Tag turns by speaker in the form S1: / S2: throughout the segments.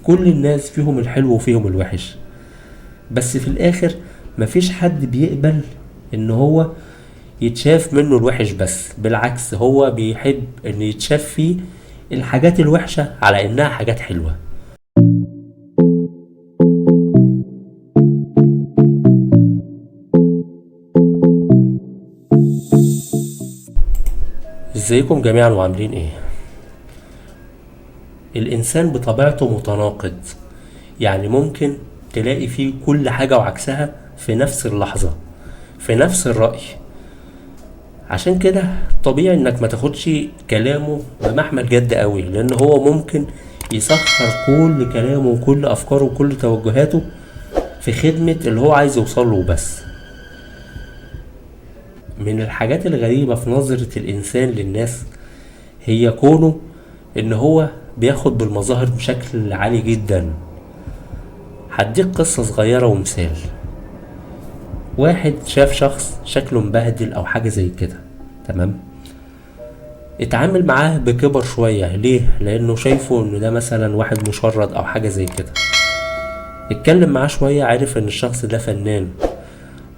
S1: كل الناس فيهم الحلو وفيهم الوحش، بس في الاخر مفيش حد بيقبل ان هو يتشاف منه الوحش، بس بالعكس هو بيحب ان يتشاف فيه الحاجات الوحشة على انها حاجات حلوة. ازيكم جميعا وعاملين ايه؟ الانسان بطبيعته متناقض، يعني ممكن تلاقي فيه كل حاجة وعكسها في نفس اللحظة في نفس الرأي. عشان كده طبيعي انك ما تاخدش كلامه بمحمل جد قوي، لان هو ممكن يسخر كل كلامه وكل افكاره وكل توجهاته في خدمة اللي هو عايز يوصله بس. من الحاجات الغريبة في نظرة الانسان للناس هي كونه ان هو بياخد بالمظاهر بشكل عالي جدا. هديك قصة صغيرة ومثال. واحد شاف شخص شكله مبهدل او حاجة زي كده، تمام؟ اتعامل معاه بكبر شوية. ليه؟ لانه شايفه ان ده مثلا واحد مشرد او حاجة زي كده. اتكلم معاه شوية، عارف ان الشخص ده فنان،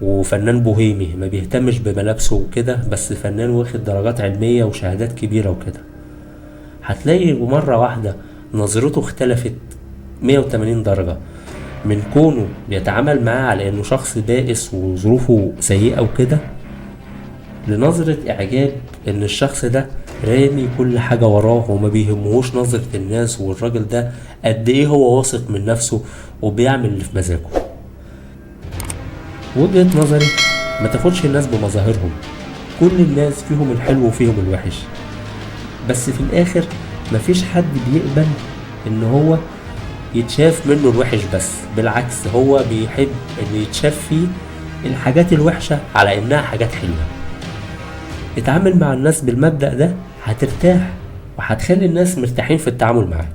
S1: وفنان بوهيمي ما بيهتمش بملابسه وكده، بس فنان واخد درجات علمية وشهادات كبيرة وكده. هتلاقي مرة واحدة نظرته اختلفت 180 درجة، من كونه بيتعامل معاه على انه شخص بائس وظروفه سيئة وكده، لنظرة اعجاب ان الشخص ده رامي كل حاجة وراه وما بيهمهوش نظرة الناس، والراجل ده قد ايه هو واثق من نفسه وبيعمل اللي في مزاجه. وجهة نظري ما تاخدش الناس بمظاهرهم، كل الناس فيهم الحلو وفيهم الوحش، بس في الاخر مفيش حد بيقبل ان هو يتشاف منه الوحش، بس بالعكس هو بيحب ان يتشاف فيه الحاجات الوحشة على انها حاجات حلوة. اتعامل مع الناس بالمبدأ ده هترتاح، وهتخلي الناس مرتاحين في التعامل معاك.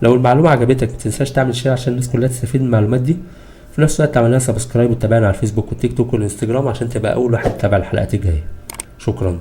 S1: لو المعلومة عجبتك متنساش تعمل شير عشان الناس كلها تستفيد من المعلومات دي. في نفس الوقت تعمل لنا سبسكرايب وتتابعنا على الفيسبوك والتيك توك والانستجرام عشان تبقى اول واحد تتابع الحلقات الجاية. شكرا.